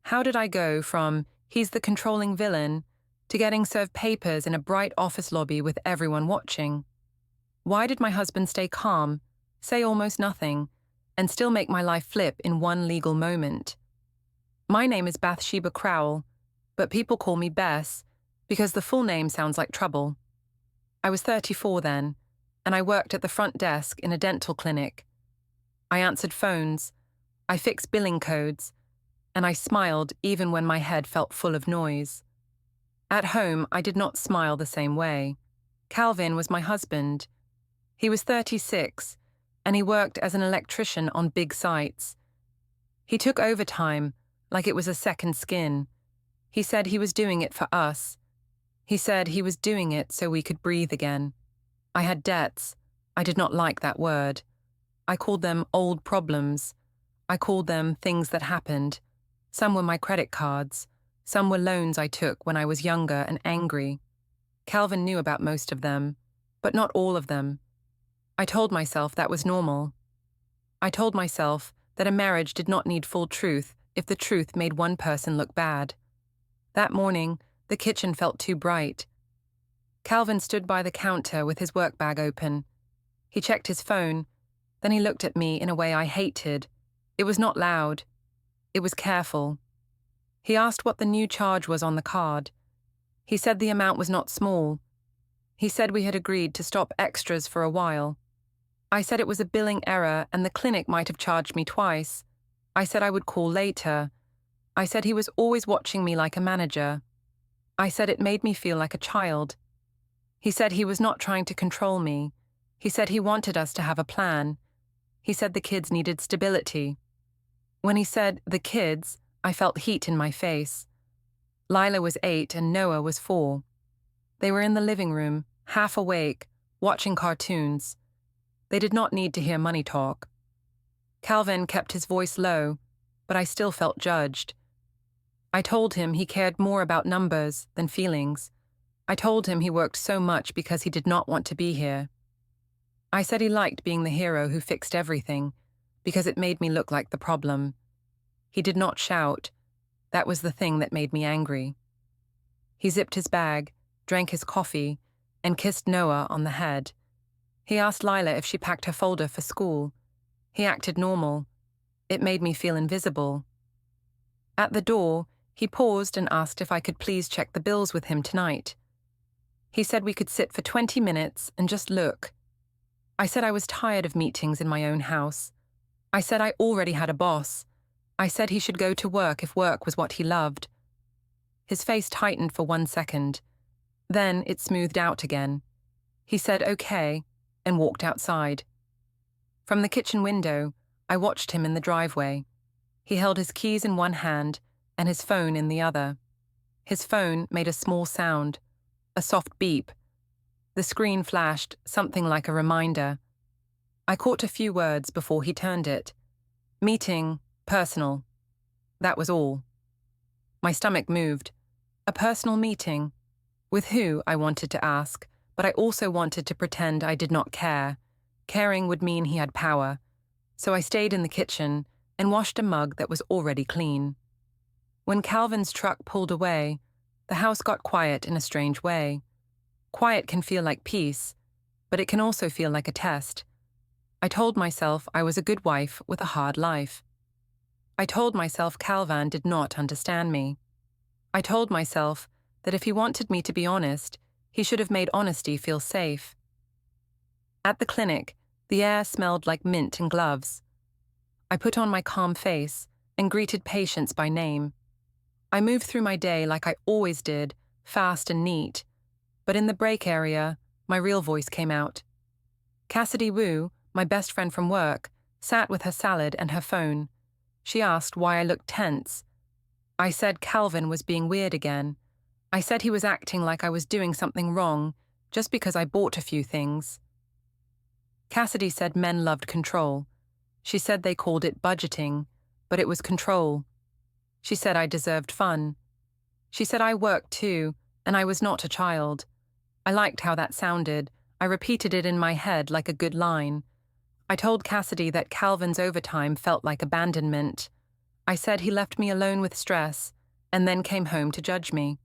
How did I go from, he's the controlling villain, to getting served papers in a bright office lobby with everyone watching? Why did my husband stay calm, say almost nothing, and still make my life flip in one legal moment? My name is Bathsheba Crowell, but people call me Bess because the full name sounds like trouble. I was 34 then, and I worked at the front desk in a dental clinic. I answered phones, I fixed billing codes, and I smiled even when my head felt full of noise. At home, I did not smile the same way. Calvin was my husband. He was 36, and he worked as an electrician on big sites. He took overtime, like it was a second skin. He said he was doing it for us. He said he was doing it so we could breathe again. I had debts. I did not like that word. I called them old problems. I called them things that happened. Some were my credit cards. Some were loans I took when I was younger and angry. Calvin knew about most of them, but not all of them. I told myself that was normal. I told myself that a marriage did not need full truth if the truth made one person look bad. That morning, the kitchen felt too bright. Calvin stood by the counter with his work bag open. He checked his phone, then he looked at me in a way I hated. It was not loud. It was careful. He asked what the new charge was on the card. He said the amount was not small. He said we had agreed to stop extras for a while. I said it was a billing error and the clinic might have charged me twice. I said I would call later. I said he was always watching me like a manager. I said it made me feel like a child. He said he was not trying to control me. He said he wanted us to have a plan. He said the kids needed stability. When he said the kids, I felt heat in my face. Lila was 8 and Noah was 4. They were in the living room, half awake, watching cartoons. They did not need to hear money talk. Calvin kept his voice low, but I still felt judged. I told him he cared more about numbers than feelings. I told him he worked so much because he did not want to be here. I said he liked being the hero who fixed everything, because it made me look like the problem. He did not shout. That was the thing that made me angry. He zipped his bag, drank his coffee, and kissed Noah on the head. He asked Lila if she packed her folder for school. He acted normal. It made me feel invisible. At the door, he paused and asked if I could please check the bills with him tonight. He said we could sit for 20 minutes and just look. I said I was tired of meetings in my own house. I said I already had a boss. I said he should go to work if work was what he loved. His face tightened for 1 second. Then it smoothed out again. He said okay and walked outside. From the kitchen window, I watched him in the driveway. He held his keys in one hand and his phone in the other. His phone made a small sound, a soft beep. The screen flashed something like a reminder. I caught a few words before he turned it. Meeting, personal. That was all. My stomach moved. A personal meeting? With who, I wanted to ask, but I also wanted to pretend I did not care. Caring would mean he had power. So I stayed in the kitchen and washed a mug that was already clean. When Calvin's truck pulled away, the house got quiet in a strange way. Quiet can feel like peace, but it can also feel like a test. I told myself I was a good wife with a hard life. I told myself Calvin did not understand me. I told myself that if he wanted me to be honest, he should have made honesty feel safe. At the clinic, the air smelled like mint and gloves. I put on my calm face and greeted patients by name. I moved through my day like I always did, fast and neat. But in the break area, my real voice came out. Cassidy Wu, my best friend from work, sat with her salad and her phone. She asked why I looked tense. I said Calvin was being weird again. I said he was acting like I was doing something wrong just because I bought a few things. Cassidy said men loved control. She said they called it budgeting, but it was control. She said I deserved fun. She said I worked too, and I was not a child. I liked how that sounded. I repeated it in my head like a good line. I told Cassidy that Calvin's overtime felt like abandonment. I said he left me alone with stress and then came home to judge me.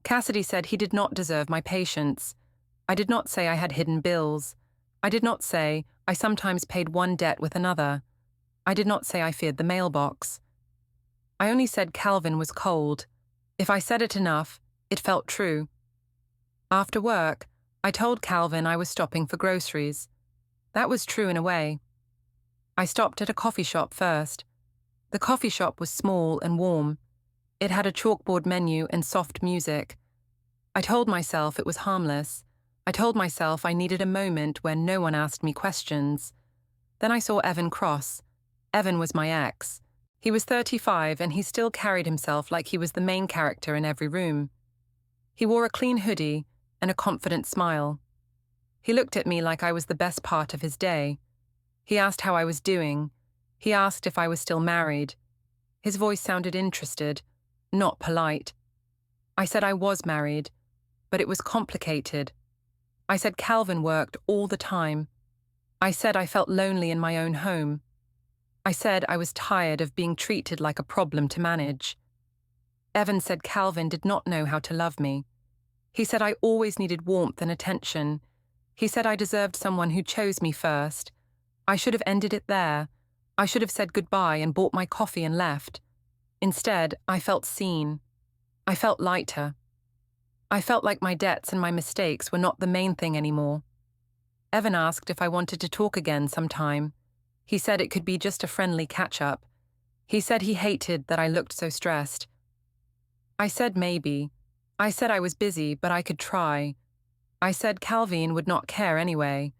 Cassidy said he did not deserve my patience. I did not say I had hidden bills. I did not say I sometimes paid one debt with another. I did not say I feared the mailbox. I only said Calvin was cold. If I said it enough, it felt true. After work, I told Calvin I was stopping for groceries. That was true in a way. I stopped at a coffee shop first. The coffee shop was small and warm. It had a chalkboard menu and soft music. I told myself it was harmless. I told myself I needed a moment where no one asked me questions. Then I saw Evan cross. Evan was my ex. He was 35 and he still carried himself like he was the main character in every room. He wore a clean hoodie and a confident smile. He looked at me like I was the best part of his day. He asked how I was doing. He asked if I was still married. His voice sounded interested, not polite. I said I was married, but it was complicated. I said Calvin worked all the time. I said I felt lonely in my own home. I said I was tired of being treated like a problem to manage. Evan said Calvin did not know how to love me. He said I always needed warmth and attention. He said I deserved someone who chose me first. I should have ended it there. I should have said goodbye and bought my coffee and left. Instead, I felt seen. I felt lighter. I felt like my debts and my mistakes were not the main thing anymore. Evan asked if I wanted to talk again sometime. He said it could be just a friendly catch-up. He said he hated that I looked so stressed. I said maybe. I said I was busy, but I could try. I said Calvin would not care anyway.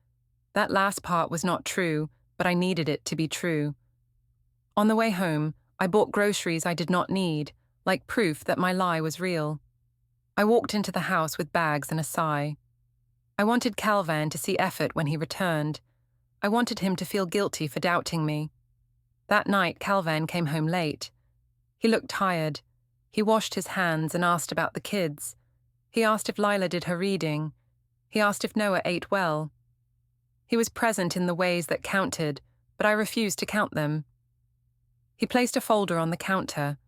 That last part was not true, but I needed it to be true. On the way home, I bought groceries I did not need, like proof that my lie was real. I walked into the house with bags and a sigh. I wanted Calvin to see effort when he returned. I wanted him to feel guilty for doubting me. That night, Calvin came home late. He looked tired. He washed his hands and asked about the kids. He asked if Lila did her reading. He asked if Noah ate well. He was present in the ways that counted, but I refused to count them. He placed a folder on the counter.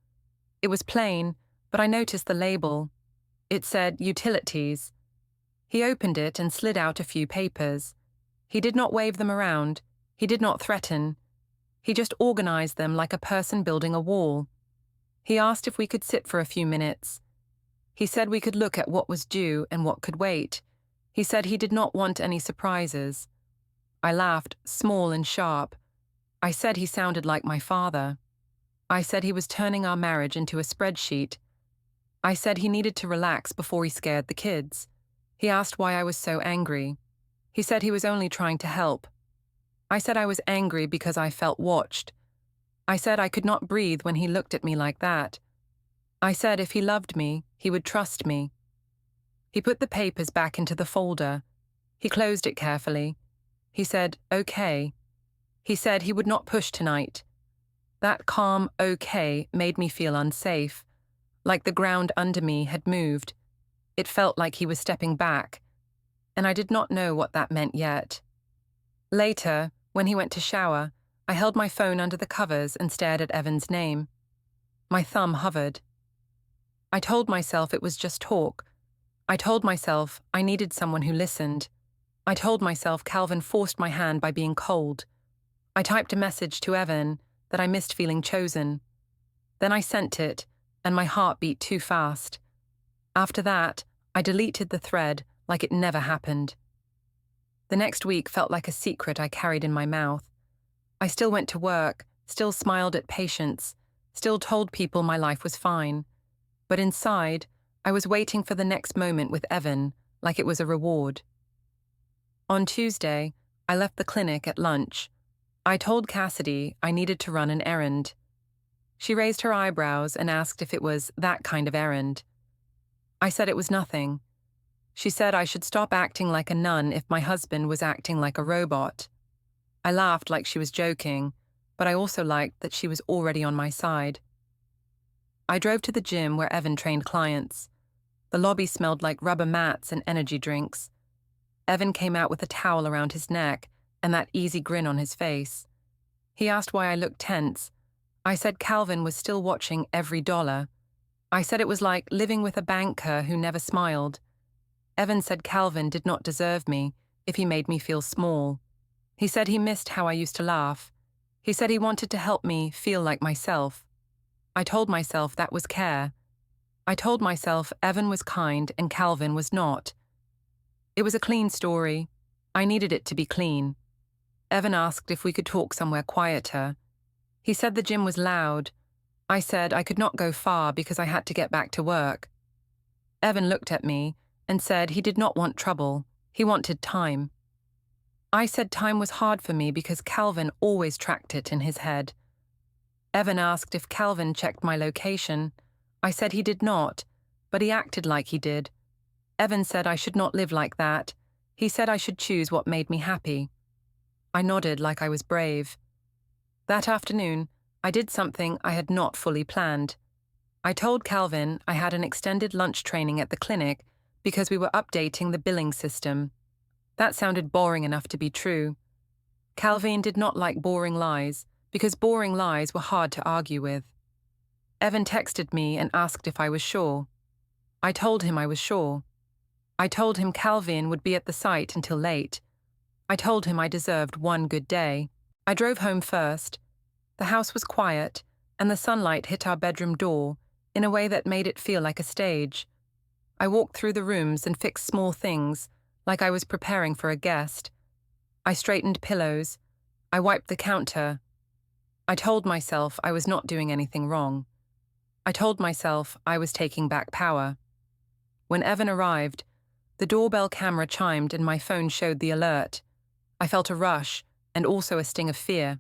It was plain, but I noticed the label. It said Utilities. He opened it and slid out a few papers. He did not wave them around. He did not threaten. He just organized them like a person building a wall. He asked if we could sit for a few minutes. He said we could look at what was due and what could wait. He said he did not want any surprises. I laughed, small and sharp. I said he sounded like my father. I said he was turning our marriage into a spreadsheet. I said he needed to relax before he scared the kids. He asked why I was so angry. He said he was only trying to help. I said I was angry because I felt watched. I said I could not breathe when he looked at me like that. I said if he loved me, he would trust me. He put the papers back into the folder. He closed it carefully. He said, okay. He said he would not push tonight. That calm, okay, made me feel unsafe, like the ground under me had moved. It felt like he was stepping back, and I did not know what that meant yet. Later, when he went to shower, I held my phone under the covers and stared at Evan's name. My thumb hovered. I told myself it was just talk. I told myself I needed someone who listened. I told myself Calvin forced my hand by being cold. I typed a message to Evan that I missed feeling chosen. Then I sent it, and my heart beat too fast. After that, I deleted the thread like it never happened. The next week felt like a secret I carried in my mouth. I still went to work, still smiled at patients, still told people my life was fine. But inside, I was waiting for the next moment with Evan, like it was a reward. On Tuesday, I left the clinic at lunch. I told Cassidy I needed to run an errand. She raised her eyebrows and asked if it was that kind of errand. I said it was nothing. She said I should stop acting like a nun if my husband was acting like a robot. I laughed like she was joking, but I also liked that she was already on my side. I drove to the gym where Evan trained clients. The lobby smelled like rubber mats and energy drinks. Evan came out with a towel around his neck and that easy grin on his face. He asked why I looked tense. I said Calvin was still watching every dollar. I said it was like living with a banker who never smiled. Evan said Calvin did not deserve me if he made me feel small. He said he missed how I used to laugh. He said he wanted to help me feel like myself. I told myself that was care. I told myself Evan was kind and Calvin was not. It was a clean story. I needed it to be clean. Evan asked if we could talk somewhere quieter. He said the gym was loud. I said I could not go far because I had to get back to work. Evan looked at me and said he did not want trouble. He wanted time. I said time was hard for me because Calvin always tracked it in his head. Evan asked if Calvin checked my location. I said he did not, but he acted like he did. Evan said I should not live like that. He said I should choose what made me happy. I nodded like I was brave. That afternoon, I did something I had not fully planned. I told Calvin I had an extended lunch training at the clinic because we were updating the billing system. That sounded boring enough to be true. Calvin did not like boring lies because boring lies were hard to argue with. Evan texted me and asked if I was sure. I told him I was sure. I told him Calvin would be at the site until late. I told him I deserved one good day. I drove home first. The house was quiet, and the sunlight hit our bedroom door in a way that made it feel like a stage. I walked through the rooms and fixed small things, like I was preparing for a guest. I straightened pillows. I wiped the counter. I told myself I was not doing anything wrong. I told myself I was taking back power. When Evan arrived, the doorbell camera chimed and my phone showed the alert. I felt a rush and also a sting of fear.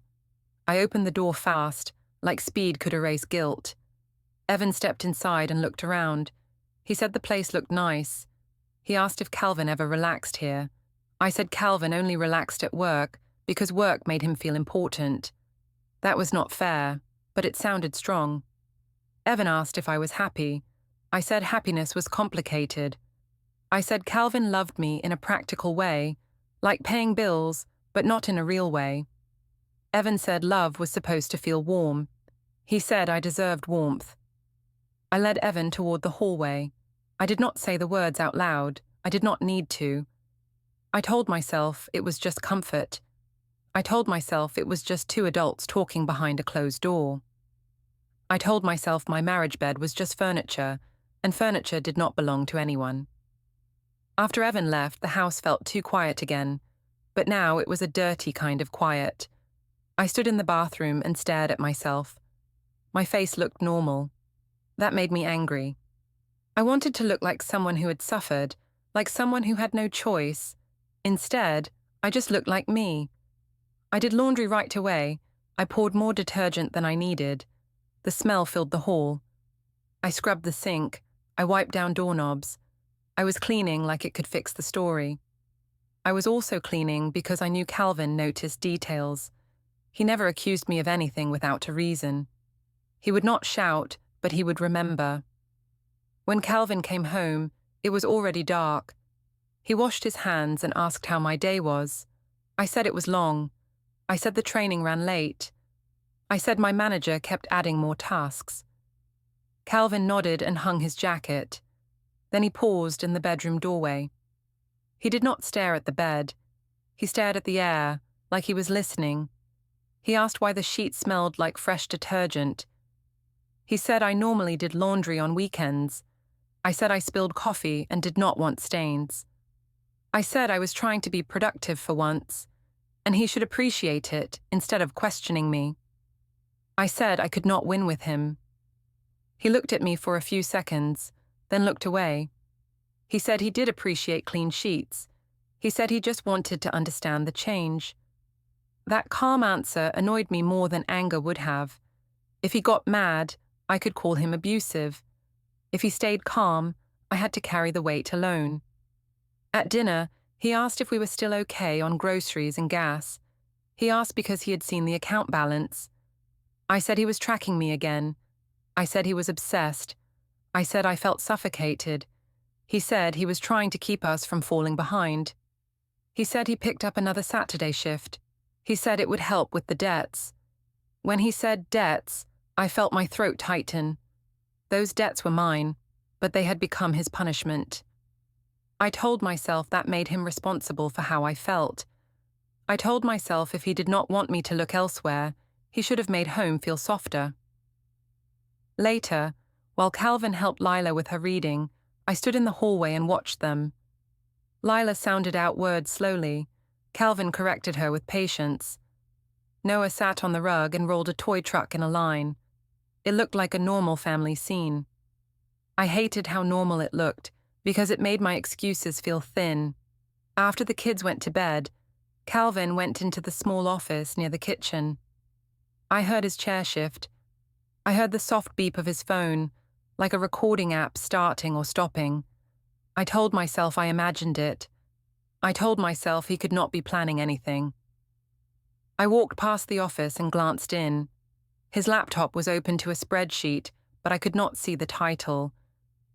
I opened the door fast, like speed could erase guilt. Evan stepped inside and looked around. He said the place looked nice. He asked if Calvin ever relaxed here. I said Calvin only relaxed at work because work made him feel important. That was not fair, but it sounded strong. Evan asked if I was happy. I said happiness was complicated. I said Calvin loved me in a practical way, like paying bills, but not in a real way. Evan said love was supposed to feel warm. He said I deserved warmth. I led Evan toward the hallway. I did not say the words out loud. I did not need to. I told myself it was just comfort. I told myself it was just two adults talking behind a closed door. I told myself my marriage bed was just furniture, and furniture did not belong to anyone. After Evan left, the house felt too quiet again, but now it was a dirty kind of quiet. I stood in the bathroom and stared at myself. My face looked normal. That made me angry. I wanted to look like someone who had suffered, like someone who had no choice. Instead, I just looked like me. I did laundry right away. I poured more detergent than I needed. The smell filled the hall. I scrubbed the sink. I wiped down doorknobs. I was cleaning like it could fix the story. I was also cleaning because I knew Calvin noticed details. He never accused me of anything without a reason. He would not shout, but he would remember. When Calvin came home, it was already dark. He washed his hands and asked how my day was. I said it was long. I said the training ran late. I said my manager kept adding more tasks. Calvin nodded and hung his jacket. Then he paused in the bedroom doorway. He did not stare at the bed. He stared at the air, like he was listening. He asked why the sheet smelled like fresh detergent. He said I normally did laundry on weekends. I said I spilled coffee and did not want stains. I said I was trying to be productive for once, and he should appreciate it instead of questioning me. I said I could not win with him. He looked at me for a few seconds, then looked away. He said he did appreciate clean sheets. He said he just wanted to understand the change. That calm answer annoyed me more than anger would have. If he got mad, I could call him abusive. If he stayed calm, I had to carry the weight alone. At dinner, he asked if we were still okay on groceries and gas. He asked because he had seen the account balance. I said he was tracking me again. I said he was obsessed. I said I felt suffocated. He said he was trying to keep us from falling behind. He said he picked up another Saturday shift. He said it would help with the debts. When he said debts, I felt my throat tighten. Those debts were mine, but they had become his punishment. I told myself that made him responsible for how I felt. I told myself if he did not want me to look elsewhere, he should have made home feel softer. Later, while Calvin helped Lila with her reading, I stood in the hallway and watched them. Lila sounded out words slowly. Calvin corrected her with patience. Noah sat on the rug and rolled a toy truck in a line. It looked like a normal family scene. I hated how normal it looked, because it made my excuses feel thin. After the kids went to bed, Calvin went into the small office near the kitchen. I heard his chair shift. I heard the soft beep of his phone, like a recording app starting or stopping. I told myself I imagined it. I told myself he could not be planning anything. I walked past the office and glanced in. His laptop was open to a spreadsheet, but I could not see the title.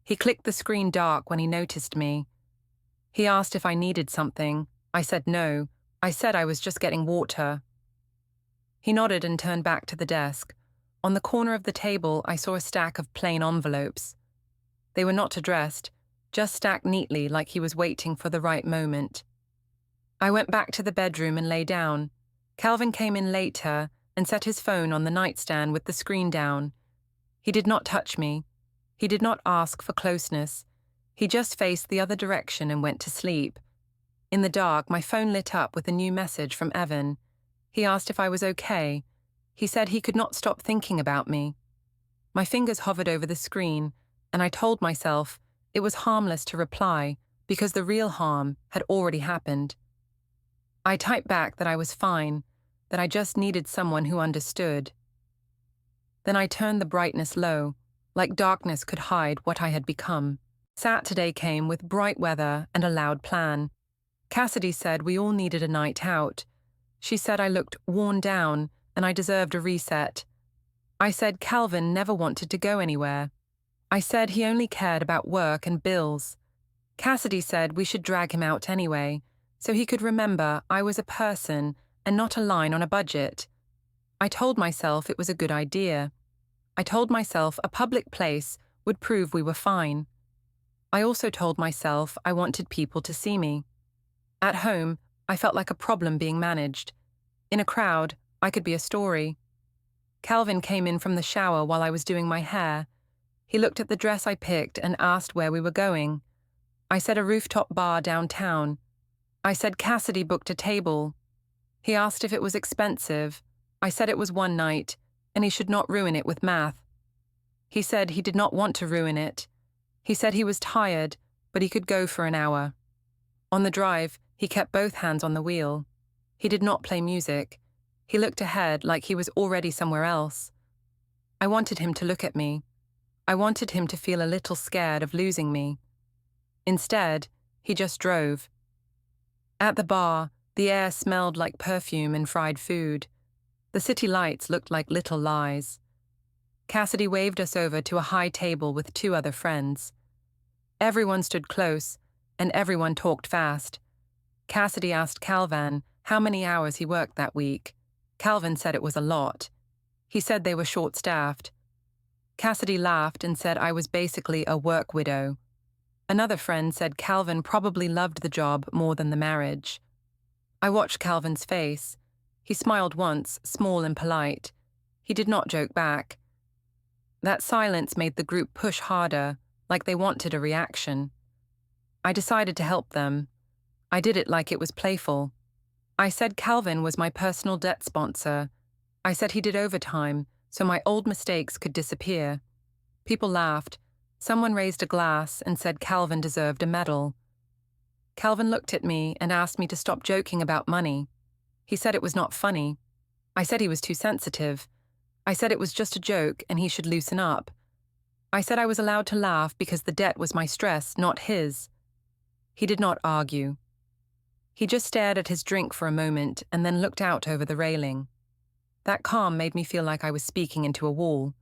He clicked the screen dark when he noticed me. He asked if I needed something. I said no. I said I was just getting water. He nodded and turned back to the desk. On the corner of the table, I saw a stack of plain envelopes. They were not addressed, just stacked neatly like he was waiting for the right moment. I went back to the bedroom and lay down. Calvin came in later and set his phone on the nightstand with the screen down. He did not touch me. He did not ask for closeness. He just faced the other direction and went to sleep. In the dark, my phone lit up with a new message from Evan. He asked if I was okay. He said he could not stop thinking about me. My fingers hovered over the screen, and I told myself it was harmless to reply because the real harm had already happened. I typed back that I was fine, that I just needed someone who understood. Then I turned the brightness low, like darkness could hide what I had become. Saturday came with bright weather and a loud plan. Cassidy said we all needed a night out. She said I looked worn down and I deserved a reset. I said Calvin never wanted to go anywhere. I said he only cared about work and bills. Cassidy said we should drag him out anyway, so he could remember I was a person and not a line on a budget. I told myself it was a good idea. I told myself a public place would prove we were fine. I also told myself I wanted people to see me. At home, I felt like a problem being managed. In a crowd, I could be a story. Calvin came in from the shower while I was doing my hair. He looked at the dress I picked and asked where we were going. I said a rooftop bar downtown. I said Cassidy booked a table. He asked if it was expensive. I said it was one night, and he should not ruin it with math. He said he did not want to ruin it. He said he was tired, but he could go for an hour. On the drive, he kept both hands on the wheel. He did not play music. He looked ahead like he was already somewhere else. I wanted him to look at me. I wanted him to feel a little scared of losing me. Instead, he just drove. At the bar, the air smelled like perfume and fried food. The city lights looked like little lies. Cassidy waved us over to a high table with two other friends. Everyone stood close, and everyone talked fast. Cassidy asked Calvin how many hours he worked that week. Calvin said it was a lot. He said they were short-staffed. Cassidy laughed and said I was basically a work widow. Another friend said Calvin probably loved the job more than the marriage. I watched Calvin's face. He smiled once, small and polite. He did not joke back. That silence made the group push harder, like they wanted a reaction. I decided to help them. I did it like it was playful. I said Calvin was my personal debt sponsor. I said he did overtime, so my old mistakes could disappear. People laughed. Someone raised a glass and said Calvin deserved a medal. Calvin looked at me and asked me to stop joking about money. He said it was not funny. I said he was too sensitive. I said it was just a joke and he should loosen up. I said I was allowed to laugh because the debt was my stress, not his. He did not argue. He just stared at his drink for a moment and then looked out over the railing. That calm made me feel like I was speaking into a wall.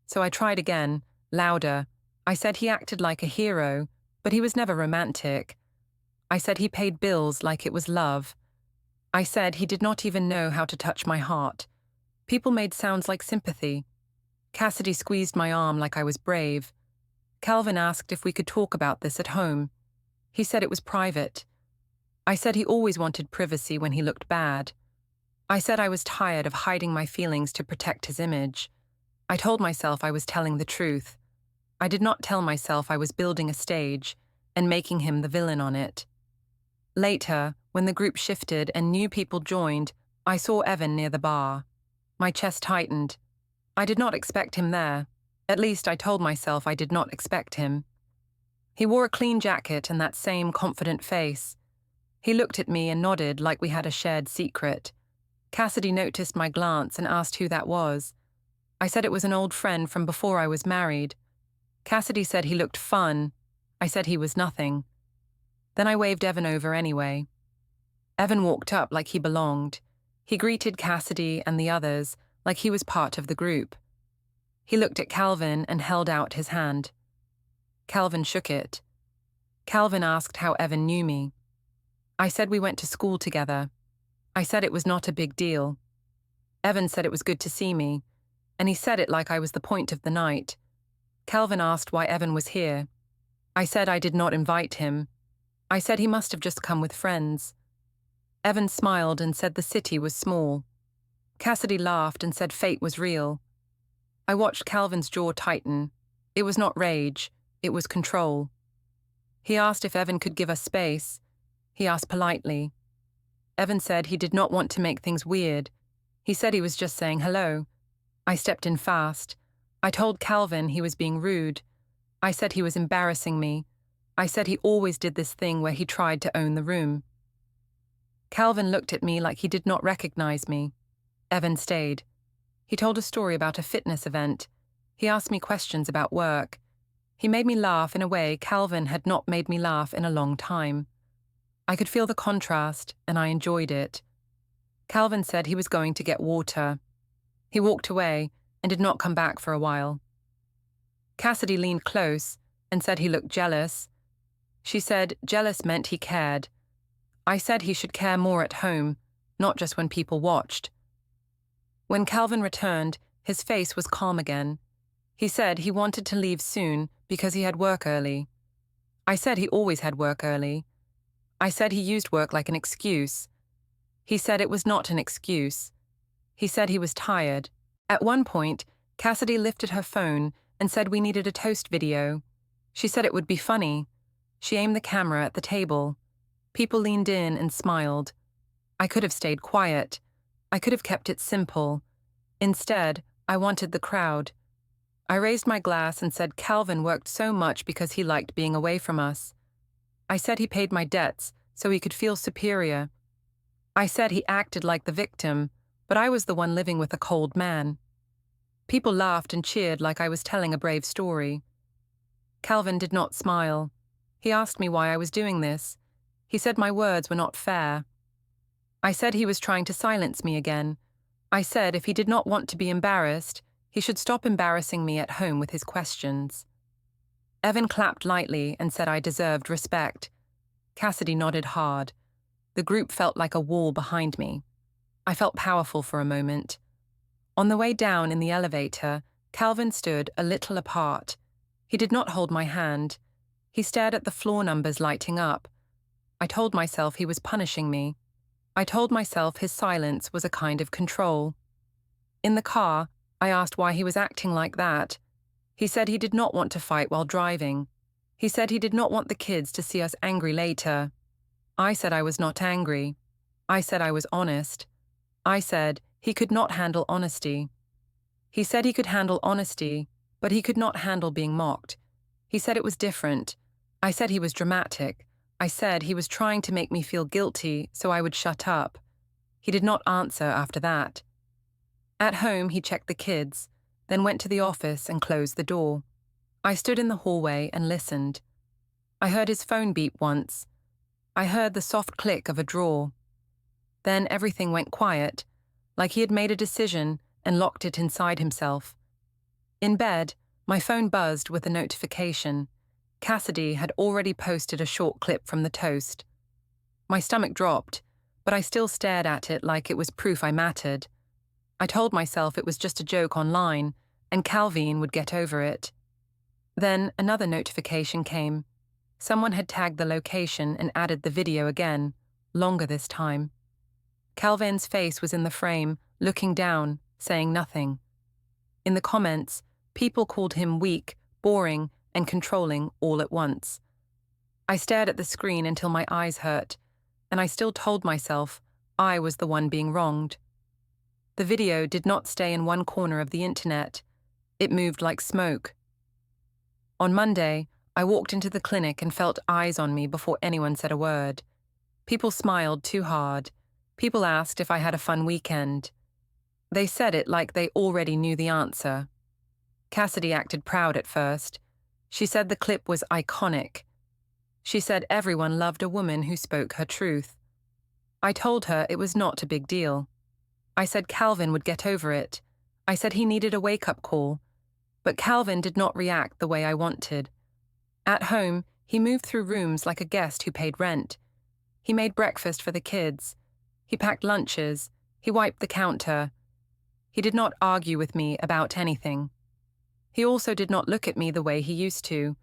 So I tried again, louder. I said he acted like a hero, but he was never romantic. I said he paid bills like it was love. I said he did not even know how to touch my heart. People made sounds like sympathy. Cassidy squeezed my arm like I was brave. Calvin asked if we could talk about this at home. He said it was private. I said he always wanted privacy when he looked bad. I said I was tired of hiding my feelings to protect his image. I told myself I was telling the truth. I did not tell myself I was building a stage and making him the villain on it. Later, when the group shifted and new people joined, I saw Evan near the bar. My chest tightened. I did not expect him there. At least I told myself I did not expect him. He wore a clean jacket and that same confident face. He looked at me and nodded like we had a shared secret. Cassidy noticed my glance and asked who that was. I said it was an old friend from before I was married. Cassidy said he looked fun. I said he was nothing. Then I waved Evan over anyway. Evan walked up like he belonged. He greeted Cassidy and the others like he was part of the group. He looked at Calvin and held out his hand. Calvin shook it. Calvin asked how Evan knew me. I said we went to school together. I said it was not a big deal. Evan said it was good to see me, and he said it like I was the point of the night. Calvin asked why Evan was here. I said I did not invite him. I said he must have just come with friends. Evan smiled and said the city was small. Cassidy laughed and said fate was real. I watched Calvin's jaw tighten. It was not rage, it was control. He asked if Evan could give us space. He asked politely. Evan said he did not want to make things weird. He said he was just saying hello. I stepped in fast. I told Calvin he was being rude. I said he was embarrassing me. I said he always did this thing where he tried to own the room. Calvin looked at me like he did not recognize me. Evan stayed. He told a story about a fitness event. He asked me questions about work. He made me laugh in a way Calvin had not made me laugh in a long time. I could feel the contrast, and I enjoyed it. Calvin said he was going to get water. He walked away and did not come back for a while. Cassidy leaned close and said he looked jealous. She said jealous meant he cared. I said he should care more at home, not just when people watched. When Calvin returned, his face was calm again. He said he wanted to leave soon because he had work early. I said he always had work early. I said he used work like an excuse. He said it was not an excuse. He said he was tired. At one point, Cassidy lifted her phone and said we needed a toast video. She said it would be funny. She aimed the camera at the table. People leaned in and smiled. I could have stayed quiet. I could have kept it simple. Instead, I wanted the crowd. I raised my glass and said Calvin worked so much because he liked being away from us. I said he paid my debts so he could feel superior. I said he acted like the victim, but I was the one living with a cold man. People laughed and cheered like I was telling a brave story. Calvin did not smile. He asked me why I was doing this. He said my words were not fair. I said he was trying to silence me again. I said if he did not want to be embarrassed, he should stop embarrassing me at home with his questions. Evan clapped lightly and said I deserved respect. Cassidy nodded hard. The group felt like a wall behind me. I felt powerful for a moment. On the way down in the elevator, Calvin stood a little apart. He did not hold my hand. He stared at the floor numbers lighting up. I told myself he was punishing me. I told myself his silence was a kind of control. In the car, I asked why he was acting like that. He said he did not want to fight while driving. He said he did not want the kids to see us angry later. I said I was not angry. I said I was honest. I said he could not handle honesty. He said he could handle honesty, but he could not handle being mocked. He said it was different. I said he was dramatic. I said he was trying to make me feel guilty so I would shut up. He did not answer after that. At home, he checked the kids, then went to the office and closed the door. I stood in the hallway and listened. I heard his phone beep once. I heard the soft click of a drawer. Then everything went quiet, like he had made a decision and locked it inside himself. In bed, my phone buzzed with a notification. Cassidy had already posted a short clip from the toast. My stomach dropped, but I still stared at it like it was proof I mattered. I told myself it was just a joke online, and Calvin would get over it. Then another notification came. Someone had tagged the location and added the video again, longer this time. Calvin's face was in the frame, looking down, saying nothing. In the comments, people called him weak, boring, and controlling all at once. I stared at the screen until my eyes hurt, and I still told myself I was the one being wronged. The video did not stay in one corner of the internet. It moved like smoke. On Monday, I walked into the clinic and felt eyes on me before anyone said a word. People smiled too hard. People asked if I had a fun weekend. They said it like they already knew the answer. Cassidy acted proud at first. She said the clip was iconic. She said everyone loved a woman who spoke her truth. I told her it was not a big deal. I said Calvin would get over it. I said he needed a wake-up call. But Calvin did not react the way I wanted. At home, he moved through rooms like a guest who paid rent. He made breakfast for the kids. He packed lunches. He wiped the counter. He did not argue with me about anything. He also did not look at me the way he used to.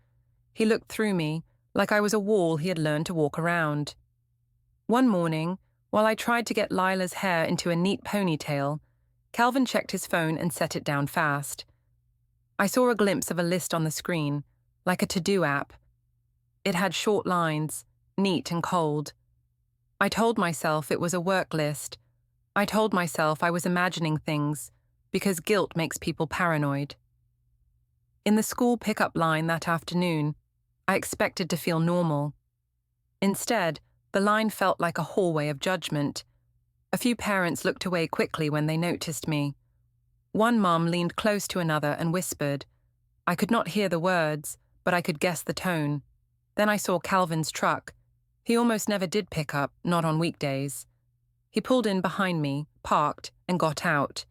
He looked through me, like I was a wall he had learned to walk around. One morning, while I tried to get Lila's hair into a neat ponytail, Calvin checked his phone and set it down fast. I saw a glimpse of a list on the screen, like a to-do app. It had short lines, neat and cold. I told myself it was a work list. I told myself I was imagining things, because guilt makes people paranoid. In the school pickup line that afternoon, I expected to feel normal. Instead, the line felt like a hallway of judgment. A few parents looked away quickly when they noticed me. One mom leaned close to another and whispered. I could not hear the words, but I could guess the tone. Then I saw Calvin's truck. He almost never did pick up, not on weekdays. He pulled in behind me, parked, and got out.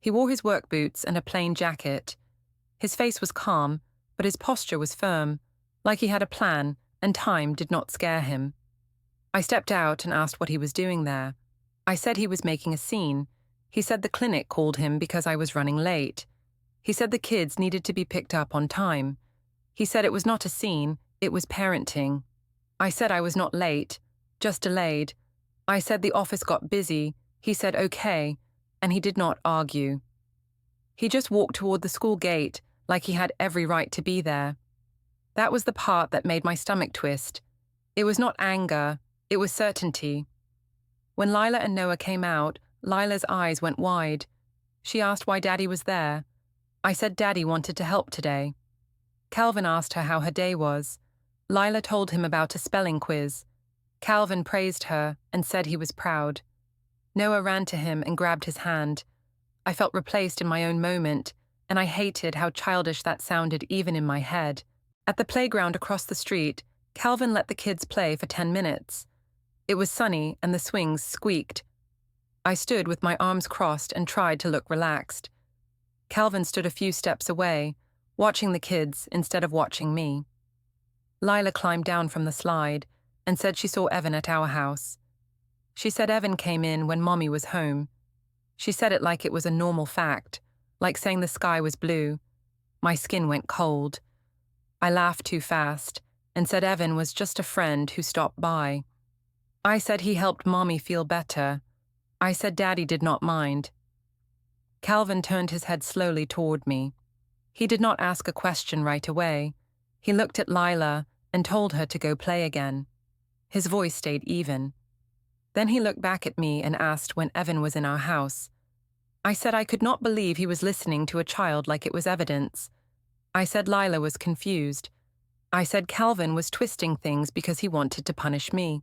He wore his work boots and a plain jacket. His face was calm, but his posture was firm, like he had a plan, and time did not scare him. I stepped out and asked what he was doing there. I said he was making a scene. He said the clinic called him because I was running late. He said the kids needed to be picked up on time. He said it was not a scene, it was parenting. I said I was not late, just delayed. I said the office got busy. He said okay, and he did not argue. He just walked toward the school gate like he had every right to be there. That was the part that made my stomach twist. It was not anger, it was certainty. When Lila and Noah came out, Lila's eyes went wide. She asked why Daddy was there. I said Daddy wanted to help today. Calvin asked her how her day was. Lila told him about a spelling quiz. Calvin praised her and said he was proud. Noah ran to him and grabbed his hand. I felt replaced in my own moment, and I hated how childish that sounded even in my head. At the playground across the street, Calvin let the kids play for 10 minutes. It was sunny and the swings squeaked. I stood with my arms crossed and tried to look relaxed. Calvin stood a few steps away, watching the kids instead of watching me. Lila climbed down from the slide and said she saw Evan at our house. She said Evan came in when Mommy was home. She said it like it was a normal fact, like saying the sky was blue. My skin went cold. I laughed too fast and said Evan was just a friend who stopped by. I said he helped Mommy feel better. I said Daddy did not mind. Calvin turned his head slowly toward me. He did not ask a question right away. He looked at Lila and told her to go play again. His voice stayed even. Then he looked back at me and asked when Evan was in our house. I said I could not believe he was listening to a child like it was evidence. I said Lila was confused. I said Calvin was twisting things because he wanted to punish me.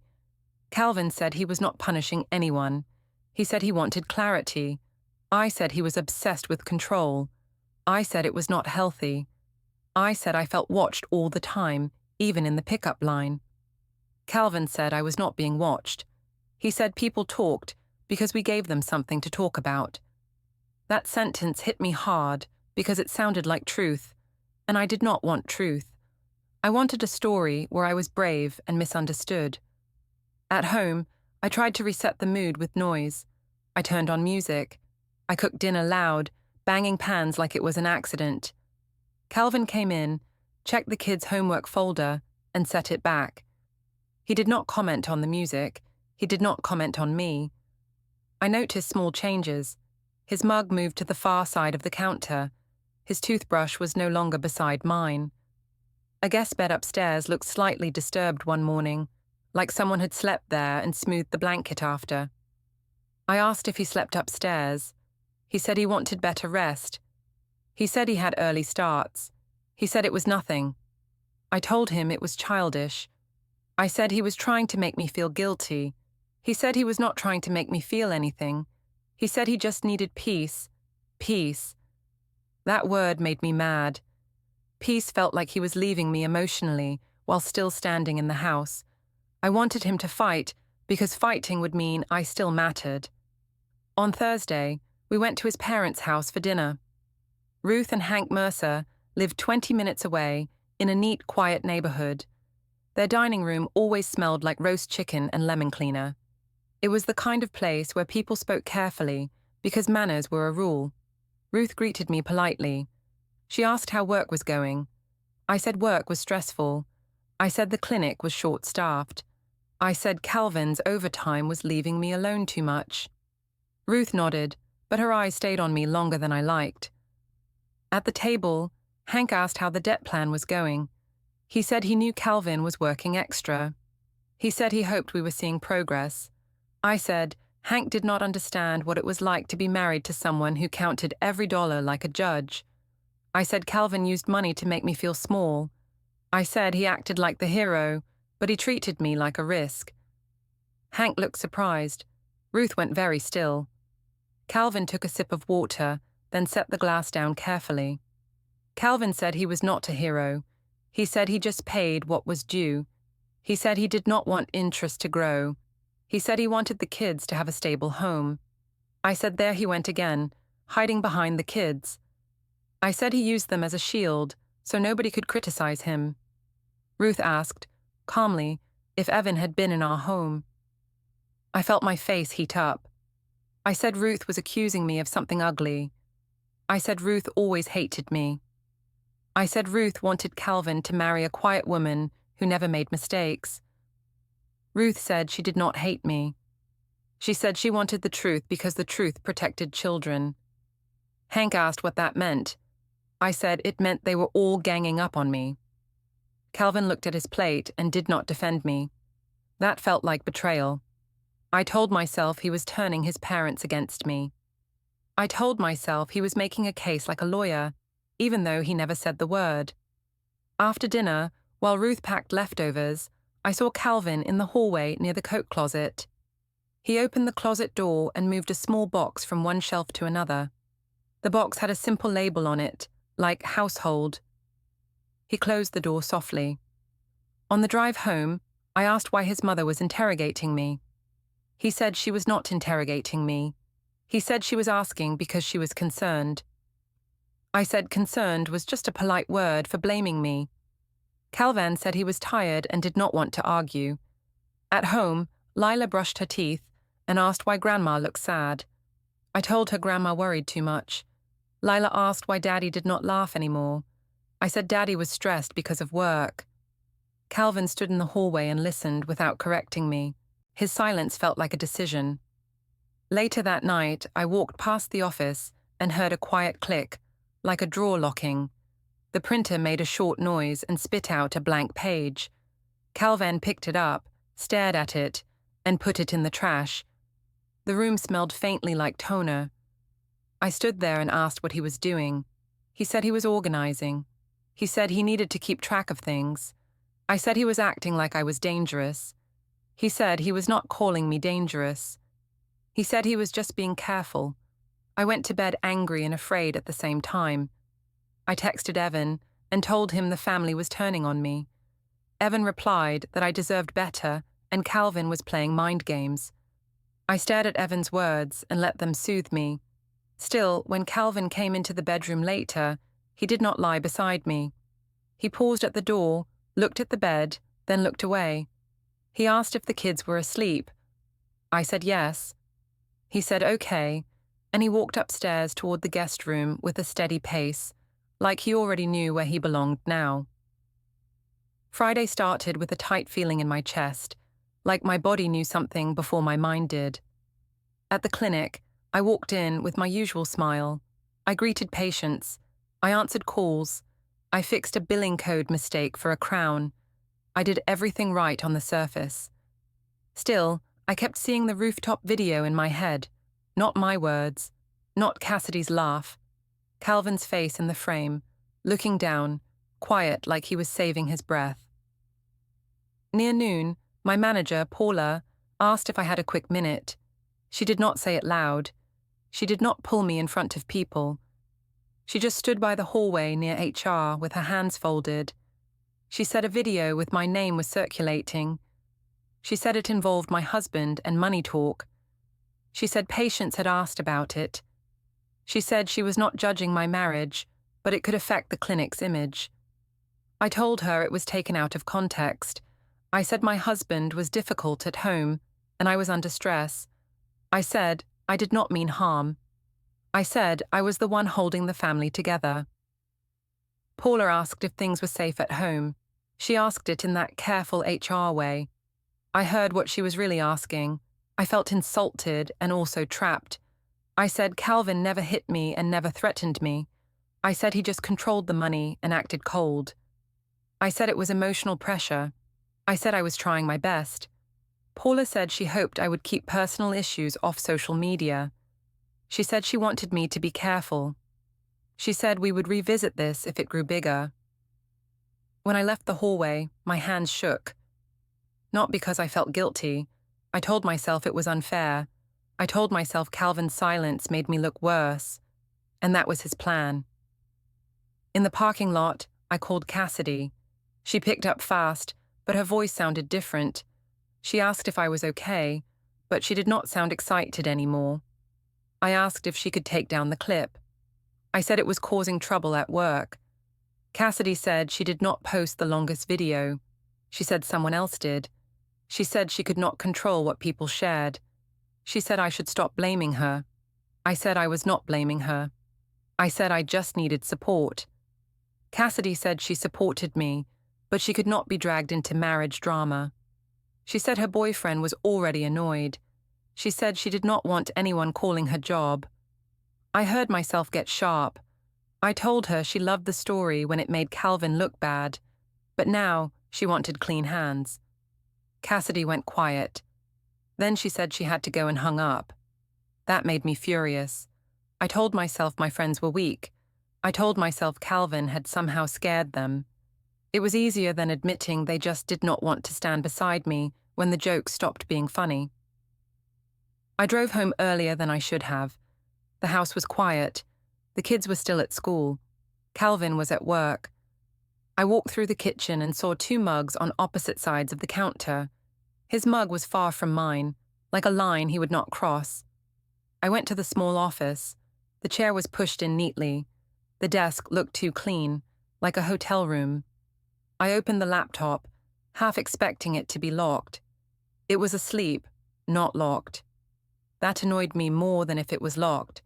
Calvin said he was not punishing anyone. He said he wanted clarity. I said he was obsessed with control. I said it was not healthy. I said I felt watched all the time, even in the pickup line. Calvin said I was not being watched. He said people talked because we gave them something to talk about. That sentence hit me hard because it sounded like truth, and I did not want truth. I wanted a story where I was brave and misunderstood. At home, I tried to reset the mood with noise. I turned on music. I cooked dinner loud, banging pans like it was an accident. Calvin came in, checked the kids' homework folder, and set it back. He did not comment on the music. He did not comment on me. I noticed small changes. His mug moved to the far side of the counter. His toothbrush was no longer beside mine. A guest bed upstairs looked slightly disturbed one morning, like someone had slept there and smoothed the blanket after. I asked if he slept upstairs. He said he wanted better rest. He said he had early starts. He said it was nothing. I told him it was childish. I said he was trying to make me feel guilty. He said he was not trying to make me feel anything. He said he just needed peace. Peace. That word made me mad. Peace felt like he was leaving me emotionally while still standing in the house. I wanted him to fight because fighting would mean I still mattered. On Thursday, we went to his parents' house for dinner. Ruth and Hank Mercer lived 20 minutes away in a neat, quiet neighborhood. Their dining room always smelled like roast chicken and lemon cleaner. It was the kind of place where people spoke carefully because manners were a rule. Ruth greeted me politely. She asked how work was going. I said work was stressful. I said the clinic was short-staffed. I said Calvin's overtime was leaving me alone too much. Ruth nodded, but her eyes stayed on me longer than I liked. At the table, Hank asked how the debt plan was going. He said he knew Calvin was working extra. He said he hoped we were seeing progress. I said Hank did not understand what it was like to be married to someone who counted every dollar like a judge. I said Calvin used money to make me feel small. I said he acted like the hero, but he treated me like a risk. Hank looked surprised. Ruth went very still. Calvin took a sip of water, then set the glass down carefully. Calvin said he was not a hero. He said he just paid what was due. He said he did not want interest to grow. He said he wanted the kids to have a stable home. I said there he went again, hiding behind the kids. I said he used them as a shield, so nobody could criticize him. Ruth asked, calmly, if Evan had been in our home. I felt my face heat up. I said Ruth was accusing me of something ugly. I said Ruth always hated me. I said Ruth wanted Calvin to marry a quiet woman who never made mistakes. Ruth said she did not hate me. She said she wanted the truth because the truth protected children. Hank asked what that meant. I said it meant they were all ganging up on me. Calvin looked at his plate and did not defend me. That felt like betrayal. I told myself he was turning his parents against me. I told myself he was making a case like a lawyer, even though he never said the word. After dinner, while Ruth packed leftovers, I saw Calvin in the hallway near the coat closet. He opened the closet door and moved a small box from one shelf to another. The box had a simple label on it, like household. He closed the door softly. On the drive home, I asked why his mother was interrogating me. He said she was not interrogating me. He said she was asking because she was concerned. I said concerned was just a polite word for blaming me. Calvin said he was tired and did not want to argue. At home, Lila brushed her teeth and asked why Grandma looked sad. I told her Grandma worried too much. Lila asked why Daddy did not laugh anymore. I said Daddy was stressed because of work. Calvin stood in the hallway and listened without correcting me. His silence felt like a decision. Later that night, I walked past the office and heard a quiet click, like a drawer locking. The printer made a short noise and spit out a blank page. Calvin picked it up, stared at it, and put it in the trash. The room smelled faintly like toner. I stood there and asked what he was doing. He said he was organizing. He said he needed to keep track of things. I said he was acting like I was dangerous. He said he was not calling me dangerous. He said he was just being careful. I went to bed angry and afraid at the same time. I texted Evan and told him the family was turning on me. Evan replied that I deserved better and Calvin was playing mind games. I stared at Evan's words and let them soothe me. Still, when Calvin came into the bedroom later, he did not lie beside me. He paused at the door, looked at the bed, then looked away. He asked if the kids were asleep. I said yes. He said, "Okay." and he walked upstairs toward the guest room with a steady pace, like he already knew where he belonged now. Friday started with a tight feeling in my chest, like my body knew something before my mind did. At the clinic, I walked in with my usual smile. I greeted patients. I answered calls. I fixed a billing code mistake for a crown. I did everything right on the surface. Still, I kept seeing the rooftop video in my head. Not my words. Not Cassidy's laugh. Calvin's face in the frame, looking down, quiet like he was saving his breath. Near noon, my manager, Paula, asked if I had a quick minute. She did not say it loud. She did not pull me in front of people. She just stood by the hallway near HR with her hands folded. She said a video with my name was circulating. She said it involved my husband and money talk. She said patients had asked about it. She said she was not judging my marriage, but it could affect the clinic's image. I told her it was taken out of context. I said my husband was difficult at home, and I was under stress. I said I did not mean harm. I said I was the one holding the family together. Paula asked if things were safe at home. She asked it in that careful HR way. I heard what she was really asking. I felt insulted and also trapped. I said Calvin never hit me and never threatened me. I said he just controlled the money and acted cold. I said it was emotional pressure. I said I was trying my best. Paula said she hoped I would keep personal issues off social media. She said she wanted me to be careful. She said we would revisit this if it grew bigger. When I left the hallway, my hands shook. Not because I felt guilty. I told myself it was unfair. I told myself Calvin's silence made me look worse. And that was his plan. In the parking lot, I called Cassidy. She picked up fast, but her voice sounded different. She asked if I was okay, but she did not sound excited anymore. I asked if she could take down the clip. I said it was causing trouble at work. Cassidy said she did not post the longest video. She said someone else did. She said she could not control what people shared. She said I should stop blaming her. I said I was not blaming her. I said I just needed support. Cassidy said she supported me, but she could not be dragged into marriage drama. She said her boyfriend was already annoyed. She said she did not want anyone calling her job. I heard myself get sharp. I told her she loved the story when it made Calvin look bad, but now she wanted clean hands. Cassidy went quiet. Then she said she had to go and hung up. That made me furious. I told myself my friends were weak. I told myself Calvin had somehow scared them. It was easier than admitting they just did not want to stand beside me when the joke stopped being funny. I drove home earlier than I should have. The house was quiet. The kids were still at school. Calvin was at work. I walked through the kitchen and saw 2 mugs on opposite sides of the counter. His mug was far from mine, like a line he would not cross. I went to the small office. The chair was pushed in neatly. The desk looked too clean, like a hotel room. I opened the laptop, half expecting it to be locked. It was asleep, not locked. That annoyed me more than if it was locked.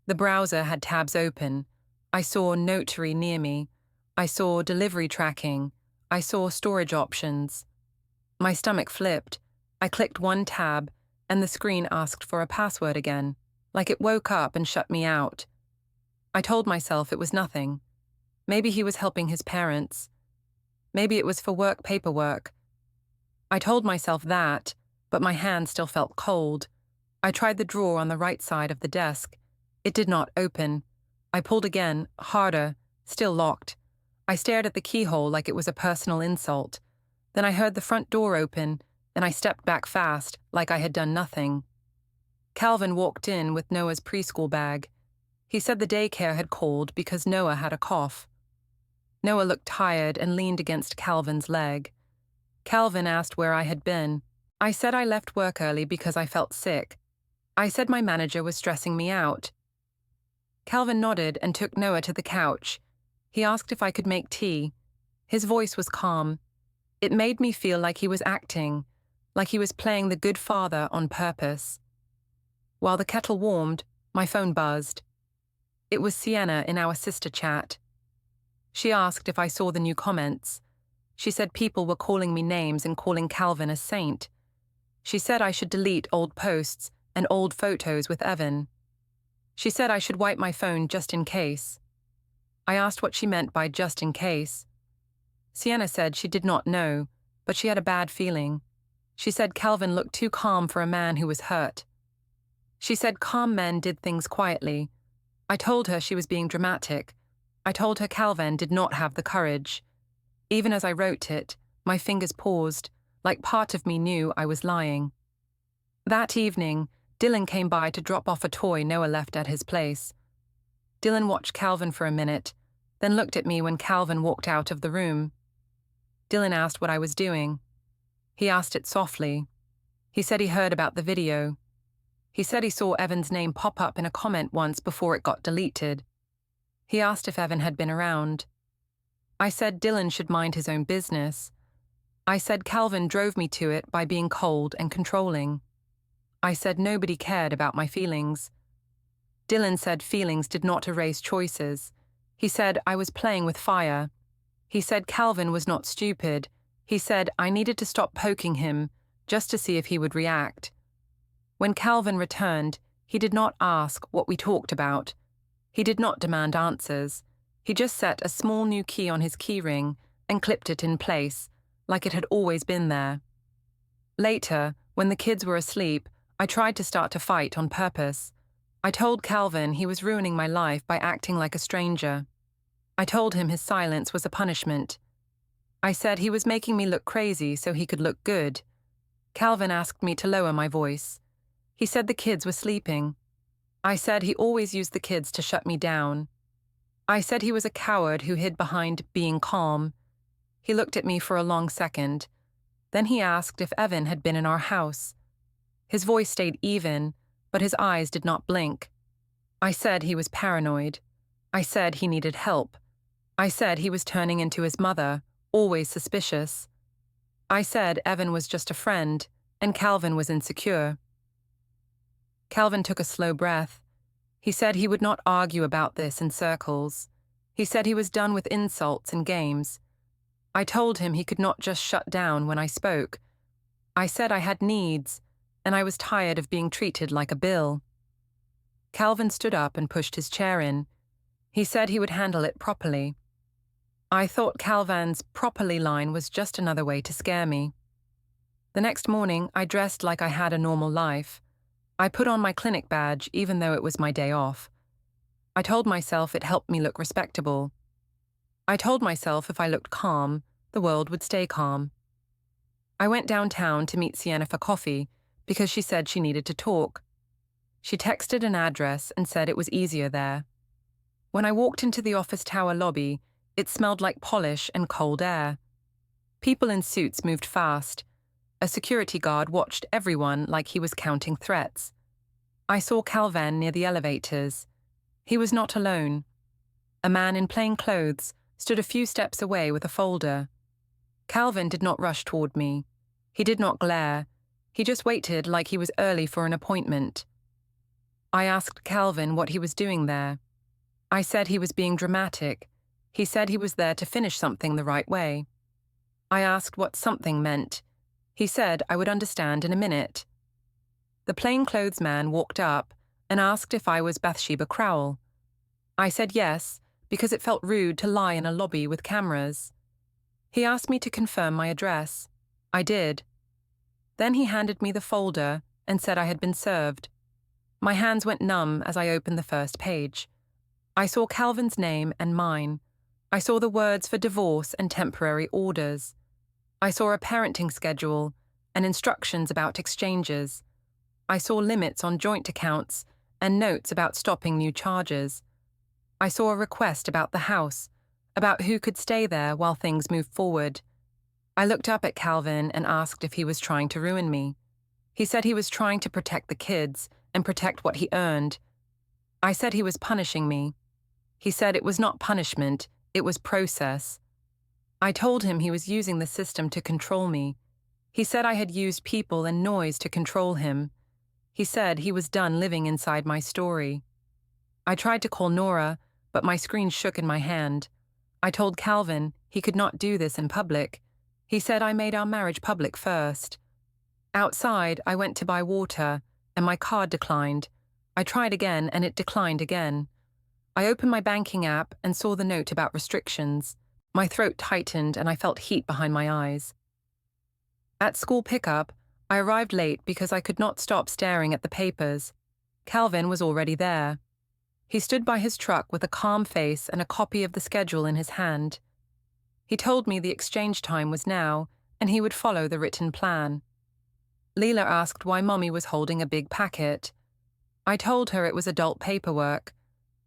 The browser had tabs open. I saw Notary near me. I saw delivery tracking. I saw storage options. My stomach flipped. I clicked one tab, and the screen asked for a password again, like it woke up and shut me out. I told myself it was nothing. Maybe he was helping his parents. Maybe it was for work paperwork. I told myself that, but my hand still felt cold. I tried the drawer on the right side of the desk. It did not open. I pulled again, harder, still locked. I stared at the keyhole like it was a personal insult. Then I heard the front door open, and I stepped back fast, like I had done nothing. Calvin walked in with Noah's preschool bag. He said the daycare had called because Noah had a cough. Noah looked tired and leaned against Calvin's leg. Calvin asked where I had been. I said I left work early because I felt sick. I said my manager was stressing me out. Calvin nodded and took Noah to the couch. He asked if I could make tea. His voice was calm. It made me feel like he was acting, like he was playing the good father on purpose. While the kettle warmed, My phone buzzed. It was Sienna in our sister chat. She asked if I saw the new comments. She said people were calling me names and calling Calvin a saint. She said I should delete old posts and old photos with Evan. She said I should wipe my phone just in case. I asked what she meant by just in case. Sienna said she did not know, but she had a bad feeling. She said Calvin looked too calm for a man who was hurt. She said calm men did things quietly. I told her she was being dramatic. I told her Calvin did not have the courage. Even as I wrote it, my fingers paused, like part of me knew I was lying. That evening, Dylan came by to drop off a toy Noah left at his place. Dylan watched Calvin for a minute, then looked at me when Calvin walked out of the room. Dylan asked what I was doing. He asked it softly. He said he heard about the video. He said he saw Evan's name pop up in a comment once before it got deleted. He asked if Evan had been around. I said Dylan should mind his own business. I said Calvin drove me to it by being cold and controlling. I said nobody cared about my feelings. Dylan said feelings did not erase choices. He said I was playing with fire. He said Calvin was not stupid. He said I needed to stop poking him, just to see if he would react. When Calvin returned, he did not ask what we talked about. He did not demand answers. He just set a small new key on his keyring and clipped it in place, like it had always been there. Later, when the kids were asleep, I tried to start a fight on purpose. I told Calvin he was ruining my life by acting like a stranger. I told him his silence was a punishment. I said he was making me look crazy so he could look good. Calvin asked me to lower my voice. He said the kids were sleeping. I said he always used the kids to shut me down. I said he was a coward who hid behind being calm. He looked at me for a long second. Then he asked if Evan had been in our house. His voice stayed even, but his eyes did not blink. I said he was paranoid. I said he needed help. I said he was turning into his mother, always suspicious. I said Evan was just a friend, and Calvin was insecure. Calvin took a slow breath. He said he would not argue about this in circles. He said he was done with insults and games. I told him he could not just shut down when I spoke. I said I had needs, and I was tired of being treated like a bill. Calvin stood up and pushed his chair in. He said he would handle it properly. I thought Calvin's properly line was just another way to scare me. The next morning, I dressed like I had a normal life. I put on my clinic badge even though it was my day off. I told myself it helped me look respectable. I told myself if I looked calm, the world would stay calm. I went downtown to meet Sienna for coffee because she said she needed to talk. She texted an address and said it was easier there. When I walked into the office tower lobby, it smelled like polish and cold air. People in suits moved fast. A security guard watched everyone like he was counting threats. I saw Calvin near the elevators. He was not alone. A man in plain clothes stood a few steps away with a folder. Calvin did not rush toward me. He did not glare. He just waited like he was early for an appointment. I asked Calvin what he was doing there. I said he was being dramatic. He said he was there to finish something the right way. I asked what something meant. He said I would understand in a minute. The plainclothes man walked up and asked if I was Bathsheba Crowell. I said yes, because it felt rude to lie in a lobby with cameras. He asked me to confirm my address. I did. Then he handed me the folder and said I had been served. My hands went numb as I opened the first page. I saw Calvin's name and mine. I saw the words for divorce and temporary orders. I saw a parenting schedule and instructions about exchanges. I saw limits on joint accounts and notes about stopping new charges. I saw a request about the house, about who could stay there while things moved forward. I looked up at Calvin and asked if he was trying to ruin me. He said he was trying to protect the kids and protect what he earned. I said he was punishing me. He said it was not punishment, it was process. I told him he was using the system to control me. He said I had used people and noise to control him. He said he was done living inside my story. I tried to call Nora, but my screen shook in my hand. I told Calvin he could not do this in public. He said I made our marriage public first. Outside, I went to buy water, and my card declined. I tried again, and it declined again. I opened my banking app and saw the note about restrictions. My throat tightened, and I felt heat behind my eyes. At school pickup, I arrived late because I could not stop staring at the papers. Calvin was already there. He stood by his truck with a calm face and a copy of the schedule in his hand. He told me the exchange time was now, and he would follow the written plan. Leela asked why Mommy was holding a big packet. I told her it was adult paperwork.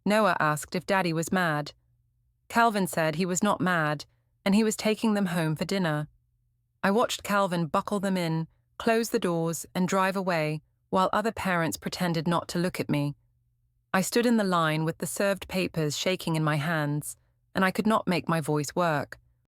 Noah asked if Daddy was mad. Calvin said he was not mad, and he was taking them home for dinner. I watched Calvin buckle them in, close the doors, and drive away, while other parents pretended not to look at me. I stood in the line with the served papers shaking in my hands, and I could not make my voice work.